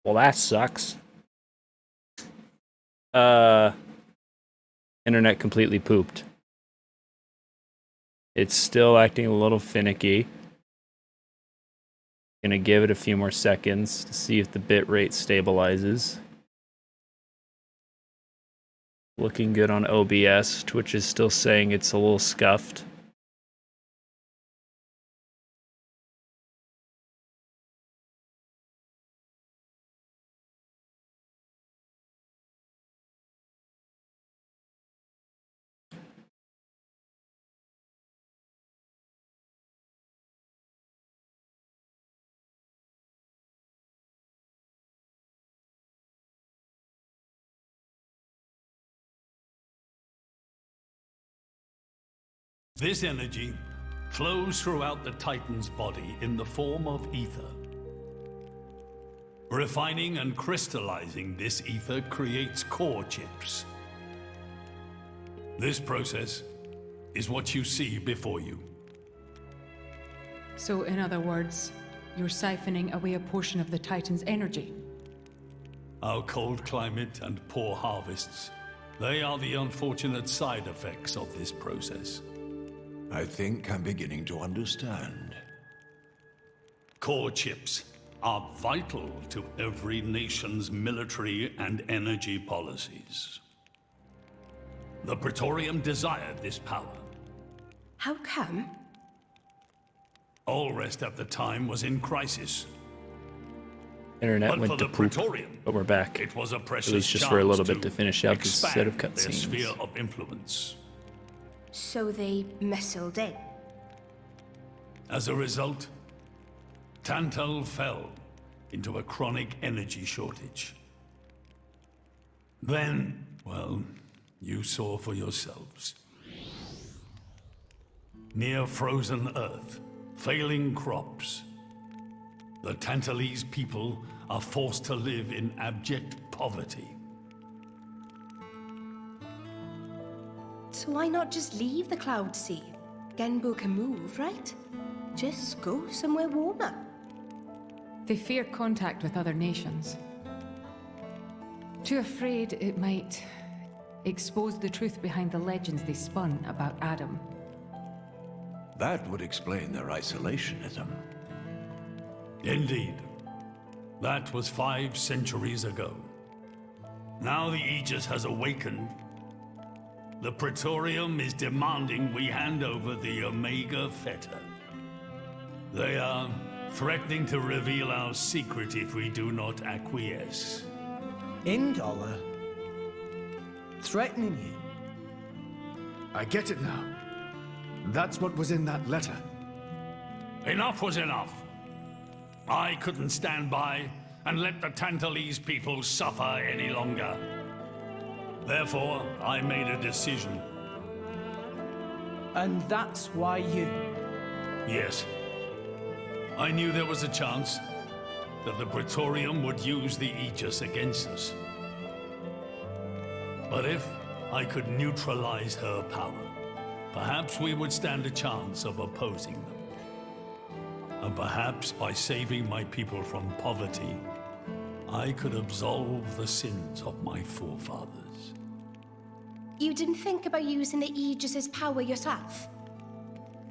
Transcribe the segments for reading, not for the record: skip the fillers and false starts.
Well, that sucks. Internet completely pooped. It's still acting a little finicky. Gonna give it a few more seconds to see if the bit rate stabilizes. Looking good on OBS. Twitch is still saying it's a little scuffed. This energy flows throughout the Titan's body in the form of ether. Refining and crystallizing this ether creates core chips. This process is what you see before you. So, in other words, you're siphoning away a portion of the Titan's energy. Our cold climate and poor harvests, they are the unfortunate side effects of this process. I think I'm beginning to understand. Core chips are vital to every nation's military and energy policies. The Praetorium desired this power. How come? Allrest at the time was in crisis. Internet But went for to the poop, Praetorium, but we're back. it was a precious At least just for a little chance bit to finish out this set of expand their sphere cutscenes. of influence. So they missiled in. As a result, Tantal fell into a chronic energy shortage. Then, well, you saw for yourselves. Near frozen earth, failing crops, the Tantalese people are forced to live in abject poverty. So why not just leave the Cloud Sea? Genbu can move, right? Just go somewhere warmer. They fear contact with other nations. Too afraid it might expose the truth behind the legends they spun about Adam. That would explain their isolationism. Indeed. That was 5 centuries ago. Now the Aegis has awakened. The Praetorium is demanding we hand over the Omega Fetter. They are threatening to reveal our secret if we do not acquiesce. Indollar? Threatening you? I get it now. That's what was in that letter. Enough was enough. I couldn't stand by and let the Tantalese people suffer any longer. Therefore, I made a decision. And that's why you... Yes. I knew there was a chance that the Praetorium would use the Aegis against us. But if I could neutralize her power, perhaps we would stand a chance of opposing them. And perhaps by saving my people from poverty, I could absolve the sins of my forefathers. You didn't think about using the Aegis's power yourself?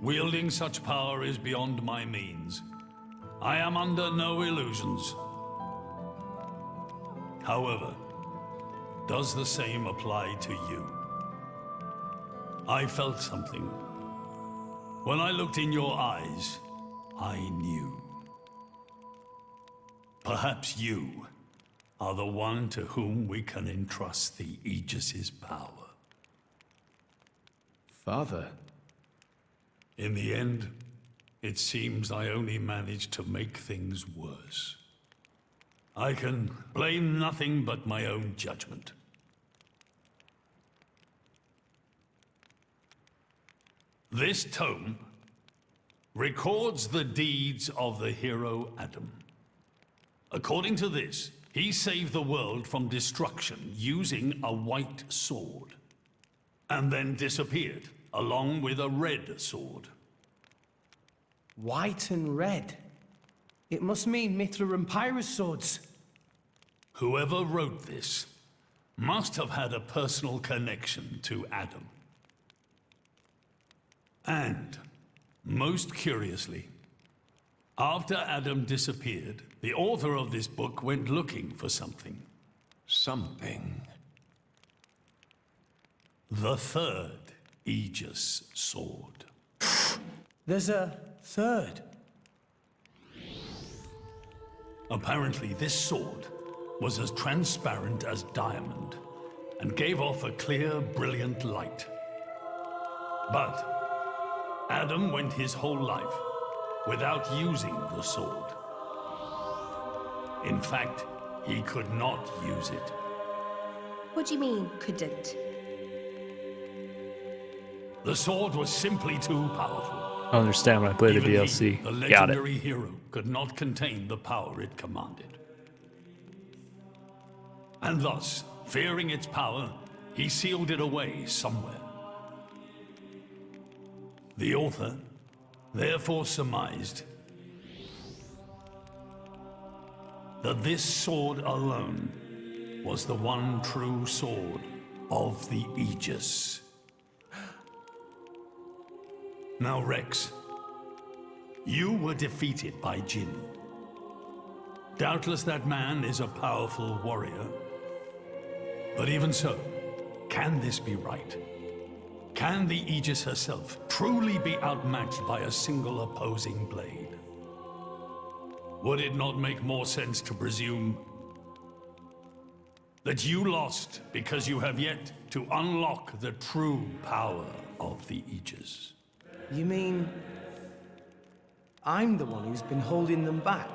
Wielding such power is beyond my means. I am under no illusions. However, does the same apply to you? I felt something. When I looked in your eyes, I knew. Perhaps you are the one to whom we can entrust the Aegis's power. Father. In the end, it seems I only managed to make things worse. I can blame nothing but my own judgment. This tome records the deeds of the hero Adam. According to this, he saved the world from destruction using a white sword, and then disappeared, along with a red sword. White and red. It must mean Mithra and Pyrrhus swords. Whoever wrote this must have had a personal connection to Adam. And, most curiously, after Adam disappeared, the author of this book went looking for something. Something. The third Aegis sword. There's a third. Apparently, this sword was as transparent as diamond and gave off a clear, brilliant light. But Adam went his whole life without using the sword. In fact, he could not use it. What do you mean, couldn't? The sword was simply too powerful. I understand when I play the Even he, DLC. the Got it. legendary hero, could not contain the power it commanded. And thus, fearing its power, he sealed it away somewhere. The author therefore surmised that this sword alone was the one true sword of the Aegis. Now, Rex, you were defeated by Jin. Doubtless that man is a powerful warrior. But even so, can this be right? Can the Aegis herself truly be outmatched by a single opposing blade? Would it not make more sense to presume that you lost because you have yet to unlock the true power of the Aegis? You mean I'm the one who's been holding them back?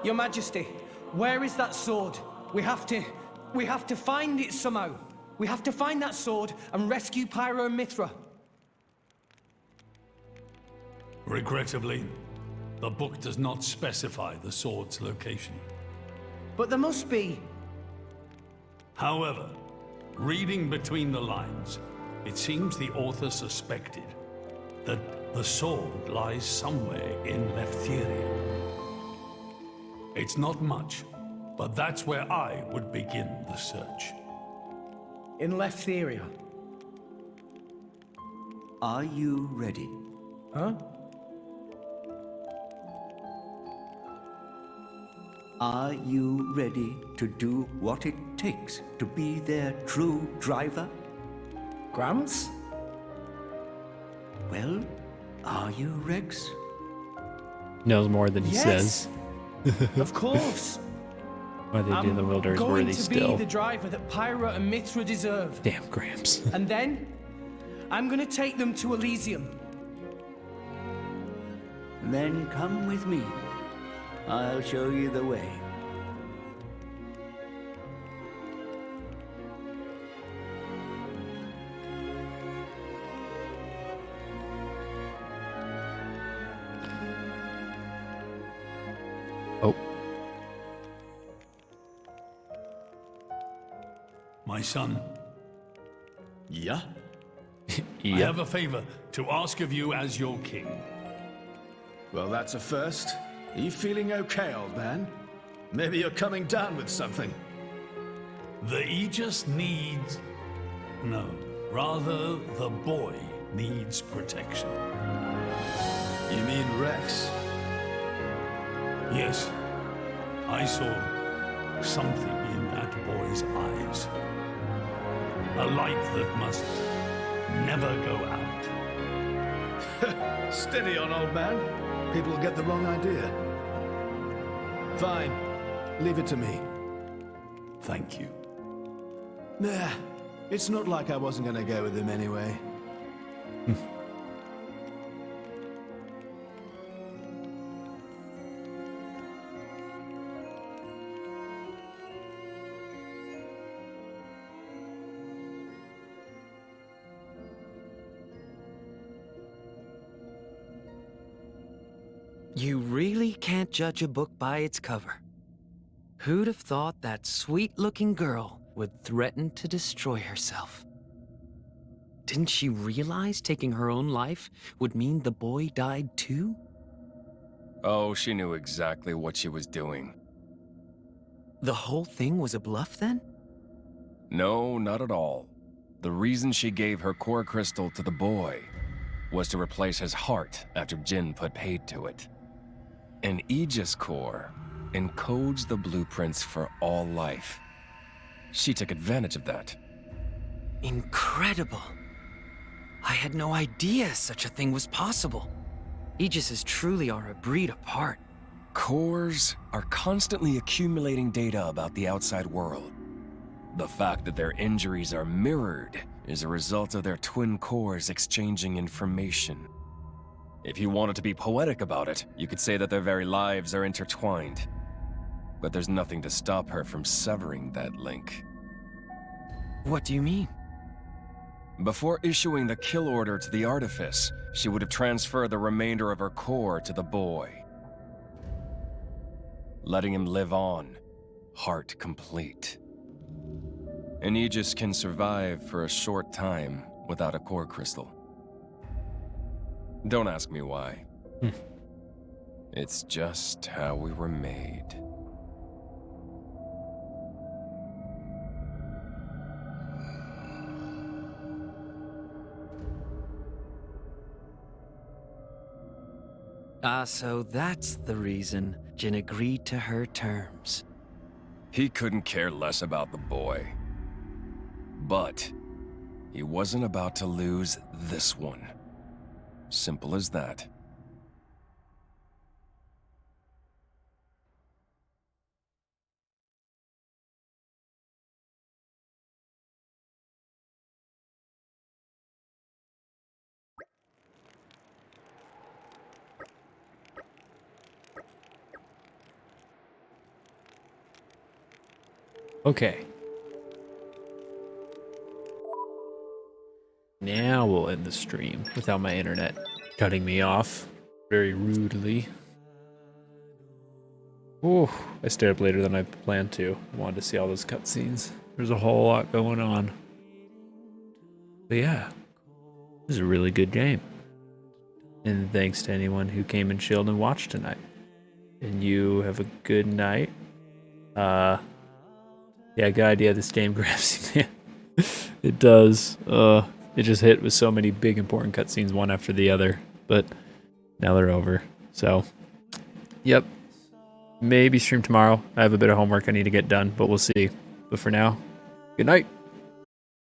Your Majesty, where is that sword? We have to find it somehow. We have to find that sword and rescue Pyro and Mithra. Regrettably, the book does not specify the sword's location. But there must be. However, reading between the lines, it seems the author suspected that the sword lies somewhere in Leftheria. It's not much, but that's where I would begin the search. In Leftheria. Are you ready? Huh? Are you ready to do what it takes to be their true driver? Gramps? Well, are you, Rex? Knows more than he Yes. says. Of course. Why they do the Wilder is going worthy to still. be the driver that Pyra and Mithra deserve. Damn, Gramps. And then, I'm gonna take them to Elysium. Then come with me. I'll show you the way. Oh, My son, Yeah? I yeah. have a favor to ask of you as your king. Well, that's a first. Are you feeling okay, old man? Maybe you're coming down with something. The Aegis needs... No, rather, the boy needs protection. You mean Rex? Yes, I saw something in that boy's eyes. A light that must never go out. Steady on, old man. People will get the wrong idea. Fine. Leave it to me. Thank you. Nah, it's not like I wasn't gonna go with him anyway. You really can't judge a book by its cover. Who'd have thought that sweet-looking girl would threaten to destroy herself? Didn't she realize taking her own life would mean the boy died too? Oh, she knew exactly what she was doing. The whole thing was a bluff then? No, not at all. The reason she gave her core crystal to the boy was to replace his heart after Jin put paid to it. An Aegis core encodes the blueprints for all life. She took advantage of that. Incredible. I had no idea such a thing was possible. Aegises truly are a breed apart. Cores are constantly accumulating data about the outside world. The fact that their injuries are mirrored is a result of their twin cores exchanging information. If you wanted to be poetic about it, you could say that their very lives are intertwined. But there's nothing to stop her from severing that link. What do you mean? Before issuing the kill order to the artifice, she would have transferred the remainder of her core to the boy, letting him live on, heart complete. An Aegis can survive for a short time without a core crystal. Don't ask me why. It's just how we were made. So that's the reason Jin agreed to her terms. He couldn't care less about the boy. But he wasn't about to lose this one. Simple as that. Okay. Now we'll end the stream without my internet cutting me off very rudely. Ooh, I stayed up later than I planned to. I wanted to see all those cutscenes. There's a whole lot going on. But yeah, this is a really good game. And thanks to anyone who came and chilled and watched tonight. And you have a good night. Yeah, good idea. This game grabs you, man. It does. It just hit with so many big important cutscenes one after the other. But now they're over. So, yep. Maybe stream tomorrow. I have a bit of homework I need to get done, but we'll see. But for now, good night.